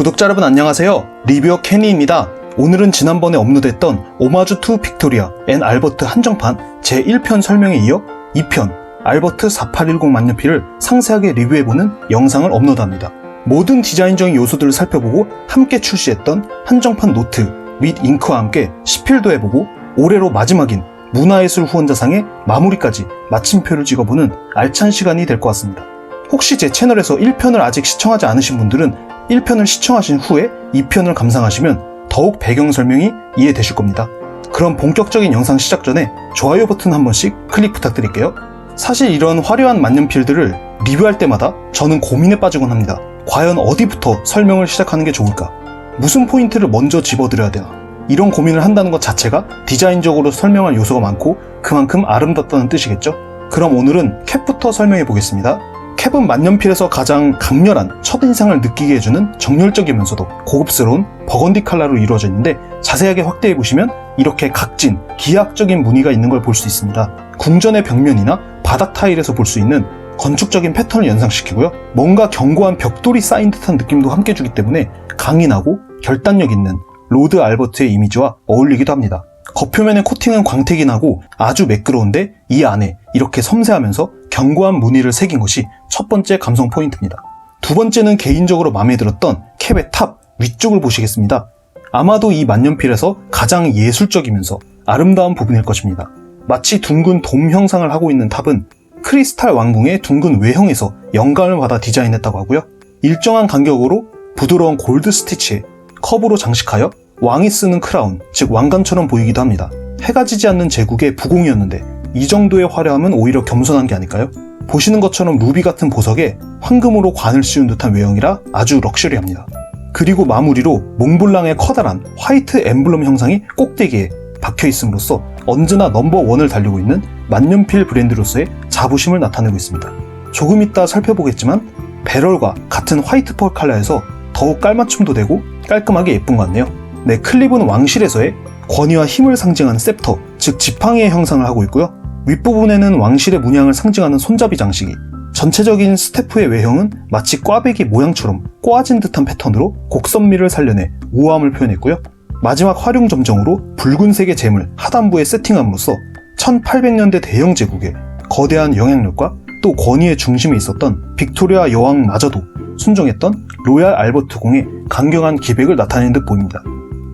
구독자 여러분 안녕하세요. 리뷰어 케니입니다. 오늘은 지난번에 업로드했던 오마주 투 빅토리아 앤 알버트 한정판 제1편 설명에 이어 2편 알버트 4810 만년필을 상세하게 리뷰해보는 영상을 업로드합니다. 모든 디자인적인 요소들을 살펴보고 함께 출시했던 한정판 노트 및 잉크와 함께 시필도 해보고 올해로 마지막인 문화예술 후원자상의 마무리까지 마침표를 찍어보는 알찬 시간이 될 것 같습니다. 혹시 제 채널에서 1편을 아직 시청하지 않으신 분들은 1편을 시청하신 후에 2편을 감상하시면 더욱 배경 설명이 이해되실 겁니다. 그럼 본격적인 영상 시작 전에 좋아요 버튼 한 번씩 클릭 부탁드릴게요. 사실 이런 화려한 만년필들을 리뷰할 때마다 저는 고민에 빠지곤 합니다. 과연 어디부터 설명을 시작하는 게 좋을까? 무슨 포인트를 먼저 집어드려야 되나? 이런 고민을 한다는 것 자체가 디자인적으로 설명할 요소가 많고 그만큼 아름답다는 뜻이겠죠? 그럼 오늘은 캡부터 설명해 보겠습니다. 캡은 만년필에서 가장 강렬한 첫인상을 느끼게 해주는 정열적이면서도 고급스러운 버건디 컬러로 이루어져 있는데 자세하게 확대해 보시면 이렇게 각진, 기하학적인 무늬가 있는 걸 볼 수 있습니다. 궁전의 벽면이나 바닥 타일에서 볼 수 있는 건축적인 패턴을 연상시키고요. 뭔가 견고한 벽돌이 쌓인 듯한 느낌도 함께 주기 때문에 강인하고 결단력 있는 로드 알버트의 이미지와 어울리기도 합니다. 겉표면의 코팅은 광택이 나고 아주 매끄러운데 이 안에 이렇게 섬세하면서 견고한 무늬를 새긴 것이 첫 번째 감성 포인트입니다. 두 번째는 개인적으로 마음에 들었던 캡의 탑 위쪽을 보시겠습니다. 아마도 이 만년필에서 가장 예술적이면서 아름다운 부분일 것입니다. 마치 둥근 돔 형상을 하고 있는 탑은 크리스탈 왕궁의 둥근 외형에서 영감을 받아 디자인했다고 하고요. 일정한 간격으로 부드러운 골드 스티치에 컵으로 장식하여 왕이 쓰는 크라운, 즉 왕관처럼 보이기도 합니다. 해가 지지 않는 제국의 부공이었는데 이 정도의 화려함은 오히려 겸손한 게 아닐까요? 보시는 것처럼 루비 같은 보석에 황금으로 관을 씌운 듯한 외형이라 아주 럭셔리합니다. 그리고 마무리로 몽블랑의 커다란 화이트 엠블럼 형상이 꼭대기에 박혀 있음으로써 언제나 넘버원을 달리고 있는 만년필 브랜드로서의 자부심을 나타내고 있습니다. 조금 이따 살펴보겠지만 배럴과 같은 화이트 펄 컬러에서 더욱 깔맞춤도 되고 깔끔하게 예쁜 것 같네요. 네, 클립은 왕실에서의 권위와 힘을 상징하는 셉터, 즉 지팡이의 형상을 하고 있고요. 윗부분에는 왕실의 문양을 상징하는 손잡이 장식이, 전체적인 스태프의 외형은 마치 꽈배기 모양처럼 꼬아진 듯한 패턴으로 곡선미를 살려내 우아함을 표현했고요. 마지막 활용 점정으로 붉은색의 잼을 하단부에 세팅함으로써 1800년대 대영 제국의 거대한 영향력과 또 권위의 중심에 있었던 빅토리아 여왕마저도 순종했던 로얄 알버트 공의 강경한 기백을 나타내는 듯 보입니다.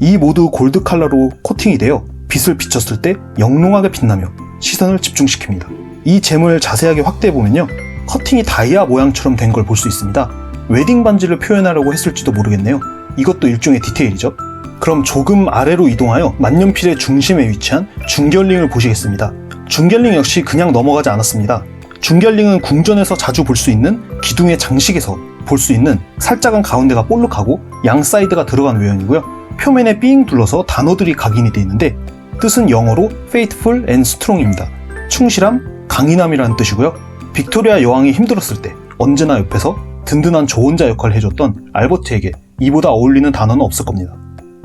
이 모두 골드 컬러로 코팅이 되어 빛을 비쳤을 때 영롱하게 빛나며 시선을 집중시킵니다. 이 잼을 자세하게 확대해보면요, 커팅이 다이아 모양처럼 된 걸 볼 수 있습니다. 웨딩 반지를 표현하려고 했을지도 모르겠네요. 이것도 일종의 디테일이죠. 그럼 조금 아래로 이동하여 만년필의 중심에 위치한 중결링을 보시겠습니다. 중결링 역시 그냥 넘어가지 않았습니다. 중결링은 궁전에서 자주 볼 수 있는 기둥의 장식에서 볼 수 있는 살짝은 가운데가 볼록하고 양 사이드가 들어간 외형이고요. 표면에 삥 둘러서 단어들이 각인이 되어 있는데 뜻은 영어로 faithful and strong입니다. 충실함, 강인함이라는 뜻이고요. 빅토리아 여왕이 힘들었을 때 언제나 옆에서 든든한 조언자 역할을 해줬던 알버트에게 이보다 어울리는 단어는 없을 겁니다.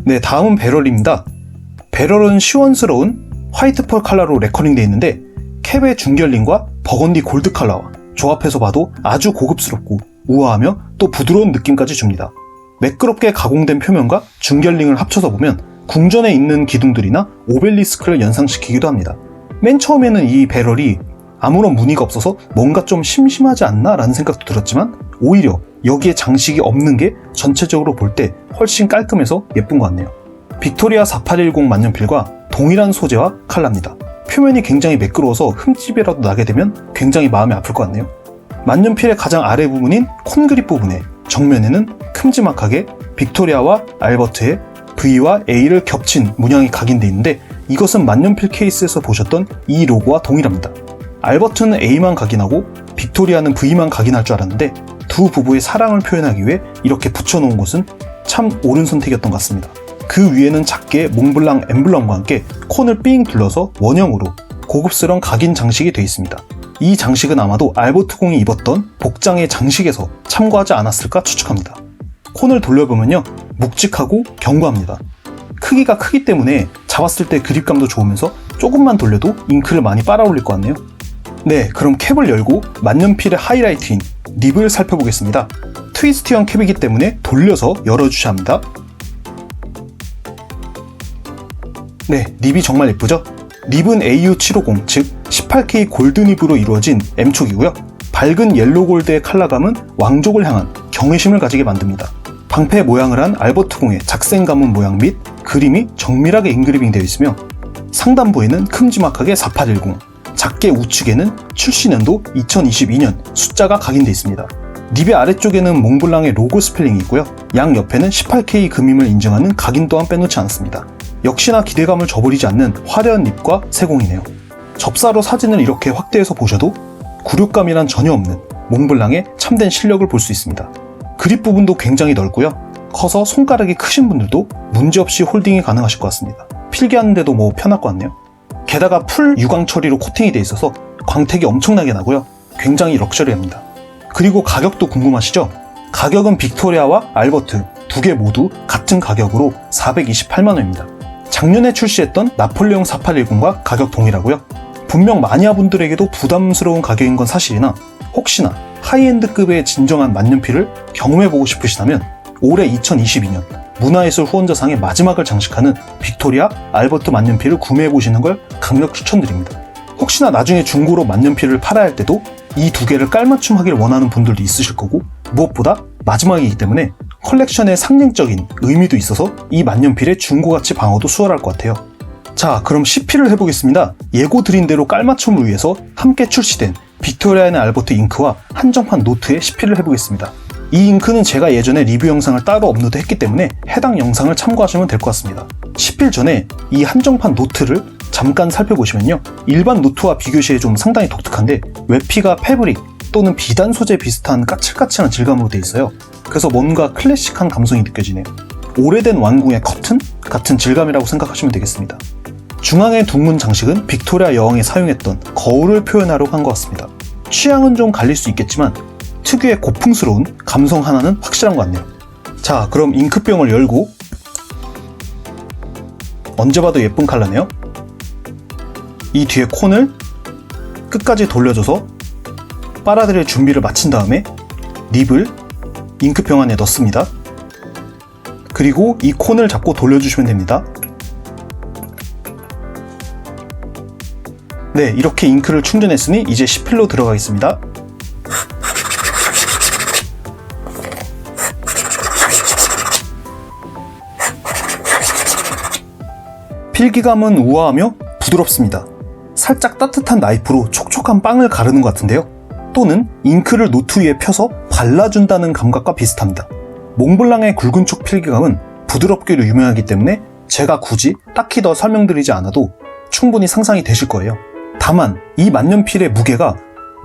네, 다음은 배럴입니다. 배럴은 시원스러운 화이트 펄 컬러로 레커링 되어 있는데 캡의 중결링과 버건디 골드 컬러와 조합해서 봐도 아주 고급스럽고 우아하며 또 부드러운 느낌까지 줍니다. 매끄럽게 가공된 표면과 중결링을 합쳐서 보면 궁전에 있는 기둥들이나 오벨리스크를 연상시키기도 합니다. 맨 처음에는 이 배럴이 아무런 무늬가 없어서 뭔가 좀 심심하지 않나 라는 생각도 들었지만 오히려 여기에 장식이 없는 게 전체적으로 볼 때 훨씬 깔끔해서 예쁜 것 같네요. 빅토리아 4810 만년필과 동일한 소재와 컬러입니다. 표면이 굉장히 매끄러워서 흠집이라도 나게 되면 굉장히 마음이 아플 것 같네요. 만년필의 가장 아래 부분인 콘그립 부분에 정면에는 큼지막하게 빅토리아와 알버트의 V와 A를 겹친 문양이 각인되어 있는데 이것은 만년필 케이스에서 보셨던 이 로고와 동일합니다. 알버트는 A만 각인하고 빅토리아는 V만 각인할 줄 알았는데 두 부부의 사랑을 표현하기 위해 이렇게 붙여놓은 것은 참 옳은 선택이었던 것 같습니다. 그 위에는 작게 몽블랑 엠블럼과 함께 콘을 삥 둘러서 원형으로 고급스러운 각인 장식이 되어 있습니다. 이 장식은 아마도 알버트 공이 입었던 복장의 장식에서 참고하지 않았을까 추측합니다. 콘을 돌려보면요, 묵직하고 견고합니다. 크기가 크기 때문에 잡았을 때 그립감도 좋으면서 조금만 돌려도 잉크를 많이 빨아올릴 것 같네요. 네, 그럼 캡을 열고 만년필의 하이라이트인 립을 살펴보겠습니다. 트위스트형 캡이기 때문에 돌려서 열어주셔야 합니다. 네, 립이 정말 예쁘죠? 립은 AU750, 즉 18K 골드닙으로 이루어진 M촉이고요. 밝은 옐로우 골드의 컬러감은 왕족을 향한 경외심을 가지게 만듭니다. 방패 모양을 한 알버트공의 작생 가문 모양 및 그림이 정밀하게 인그리빙 되어 있으며 상단부에는 큼지막하게 4810, 작게 우측에는 출시년도 2022년 숫자가 각인되어 있습니다. 립의 아래쪽에는 몽블랑의 로고 스펠링이 있고요. 양 옆에는 18K 금임을 인증하는 각인 또한 빼놓지 않았습니다. 역시나 기대감을 저버리지 않는 화려한 립과 세공이네요. 접사로 사진을 이렇게 확대해서 보셔도 굴욕감이란 전혀 없는 몽블랑의 참된 실력을 볼 수 있습니다. 그립 부분도 굉장히 넓고요. 커서 손가락이 크신 분들도 문제없이 홀딩이 가능하실 것 같습니다. 필기하는데도 편할 것 같네요. 게다가 풀 유광 처리로 코팅이 되어 있어서 광택이 엄청나게 나고요. 굉장히 럭셔리합니다. 그리고 가격도 궁금하시죠? 가격은 빅토리아와 알버트 두 개 모두 같은 가격으로 428만원입니다. 작년에 출시했던 나폴레옹 4810과 가격 동일하고요. 분명 마니아분들에게도 부담스러운 가격인 건 사실이나 혹시나 하이엔드급의 진정한 만년필을 경험해보고 싶으시다면 올해 2022년 문화예술 후원자상의 마지막을 장식하는 빅토리아 알버트 만년필을 구매해보시는 걸 강력 추천드립니다. 혹시나 나중에 중고로 만년필을 팔아야 할 때도 이 두 개를 깔맞춤 하길 원하는 분들도 있으실 거고, 무엇보다 마지막이기 때문에 컬렉션의 상징적인 의미도 있어서 이 만년필의 중고가치 방어도 수월할 것 같아요. 자, 그럼 CP를 해보겠습니다. 예고 드린 대로 깔맞춤을 위해서 함께 출시된 빅토리아 앤 알버트 잉크와 한정판 노트의 CP를 해보겠습니다. 이 잉크는 제가 예전에 리뷰 영상을 따로 업로드했기 때문에 해당 영상을 참고하시면 될 것 같습니다. CP일 전에 이 한정판 노트를 잠깐 살펴보시면요, 일반 노트와 비교 시에 좀 상당히 독특한데 외피가 패브릭 또는 비단 소재 비슷한 까칠까칠한 질감으로 되어 있어요. 그래서 뭔가 클래식한 감성이 느껴지네요. 오래된 왕궁의 커튼 같은 질감이라고 생각하시면 되겠습니다. 중앙의 둥근 장식은 빅토리아 여왕이 사용했던 거울을 표현하려고 한 것 같습니다. 취향은 좀 갈릴 수 있겠지만 특유의 고풍스러운 감성 하나는 확실한 것 같네요. 자, 그럼 잉크병을 열고, 언제 봐도 예쁜 컬러네요. 이 뒤에 콘을 끝까지 돌려줘서 빨아들일 준비를 마친 다음에 립을 잉크병 안에 넣습니다. 그리고 이 콘을 잡고 돌려주시면 됩니다. 네, 이렇게 잉크를 충전했으니 이제 CP로 들어가겠습니다. 필기감은 우아하며 부드럽습니다. 살짝 따뜻한 나이프로 촉촉한 빵을 가르는 것 같은데요. 또는 잉크를 노트 위에 펴서 발라준다는 감각과 비슷합니다. 몽블랑의 굵은 촉 필기감은 부드럽기로 유명하기 때문에 제가 굳이 딱히 더 설명드리지 않아도 충분히 상상이 되실 거예요. 다만 이 만년필의 무게가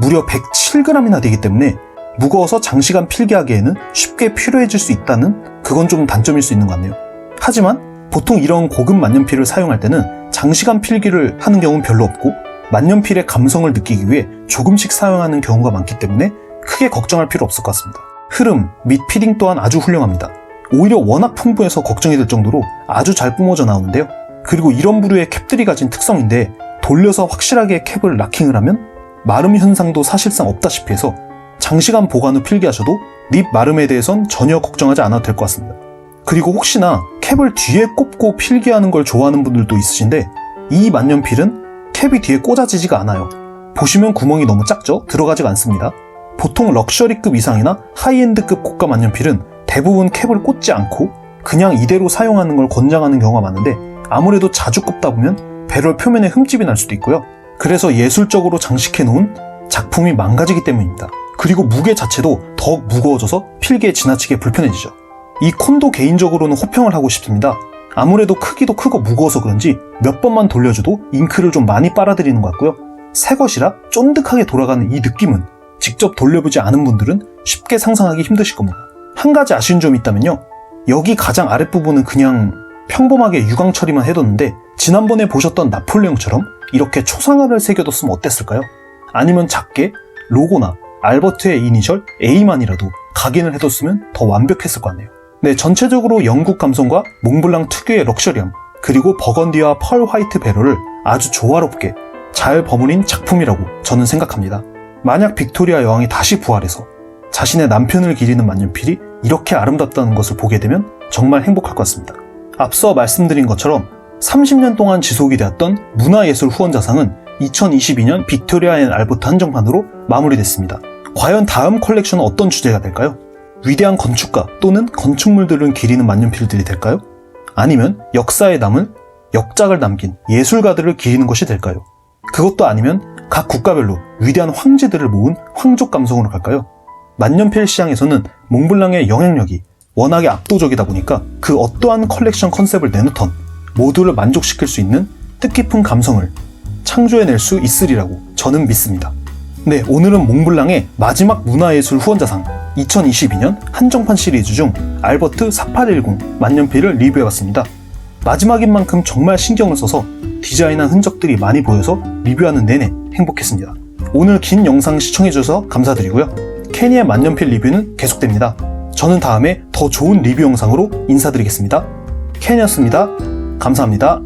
무려 107g이나 되기 때문에 무거워서 장시간 필기하기에는 쉽게 필요해질 수 있다는, 그건 좀 단점일 수 있는 것 같네요. 하지만 보통 이런 고급 만년필을 사용할 때는 장시간 필기를 하는 경우는 별로 없고 만년필의 감성을 느끼기 위해 조금씩 사용하는 경우가 많기 때문에 크게 걱정할 필요 없을 것 같습니다. 흐름 및 피딩 또한 아주 훌륭합니다. 오히려 워낙 풍부해서 걱정이 될 정도로 아주 잘 뿜어져 나오는데요. 그리고 이런 부류의 캡들이 가진 특성인데 돌려서 확실하게 캡을 락킹을 하면 마름 현상도 사실상 없다시피 해서 장시간 보관 후 필기하셔도 립 마름에 대해선 전혀 걱정하지 않아도 될 것 같습니다. 그리고 혹시나 캡을 뒤에 꼽고 필기하는 걸 좋아하는 분들도 있으신데 이 만년필은 캡이 뒤에 꽂아지지가 않아요. 보시면 구멍이 너무 작죠? 들어가지가 않습니다. 보통 럭셔리급 이상이나 하이엔드급 고가 만년필은 대부분 캡을 꽂지 않고 그냥 이대로 사용하는 걸 권장하는 경우가 많은데 아무래도 자주 꼽다 보면 배럴 표면에 흠집이 날 수도 있고요. 그래서 예술적으로 장식해 놓은 작품이 망가지기 때문입니다. 그리고 무게 자체도 더욱 무거워져서 필기에 지나치게 불편해지죠. 이 콘도 개인적으로는 호평을 하고 싶습니다. 아무래도 크기도 크고 무거워서 그런지 몇 번만 돌려줘도 잉크를 좀 많이 빨아들이는 것 같고요. 새 것이라 쫀득하게 돌아가는 이 느낌은 직접 돌려보지 않은 분들은 쉽게 상상하기 힘드실 겁니다. 한 가지 아쉬운 점이 있다면요, 여기 가장 아랫부분은 그냥 평범하게 유광 처리만 해뒀는데 지난번에 보셨던 나폴레옹처럼 이렇게 초상화를 새겨뒀으면 어땠을까요? 아니면 작게 로고나 알버트의 이니셜 A만이라도 각인을 해뒀으면 더 완벽했을 것 같네요. 네, 전체적으로 영국 감성과 몽블랑 특유의 럭셔리함, 그리고 버건디와 펄 화이트 배럴을 아주 조화롭게 잘 버무린 작품이라고 저는 생각합니다. 만약 빅토리아 여왕이 다시 부활해서 자신의 남편을 기리는 만년필이 이렇게 아름답다는 것을 보게 되면 정말 행복할 것 같습니다. 앞서 말씀드린 것처럼 30년 동안 지속이 되었던 문화예술 후원자상은 2022년 빅토리아 앤 알버트 한정판으로 마무리됐습니다. 과연 다음 컬렉션은 어떤 주제가 될까요? 위대한 건축가 또는 건축물들을 기리는 만년필들이 될까요? 아니면 역사에 남을 역작을 남긴 예술가들을 기리는 것이 될까요? 그것도 아니면 각 국가별로 위대한 황제들을 모은 황족 감성으로 갈까요? 만년필 시장에서는 몽블랑의 영향력이 워낙에 압도적이다 보니까 그 어떠한 컬렉션 컨셉을 내놓던 모두를 만족시킬 수 있는 뜻깊은 감성을 창조해낼 수 있으리라고 저는 믿습니다. 네, 오늘은 몽블랑의 마지막 문화예술 후원자상 2022년 한정판 시리즈 중 알버트 4810 만년필을 리뷰해봤습니다. 마지막인 만큼 정말 신경을 써서 디자인한 흔적들이 많이 보여서 리뷰하는 내내 행복했습니다. 오늘 긴 영상 시청해주셔서 감사드리고요. 케니의 만년필 리뷰는 계속됩니다. 저는 다음에 더 좋은 리뷰 영상으로 인사드리겠습니다. 케니였습니다. 감사합니다.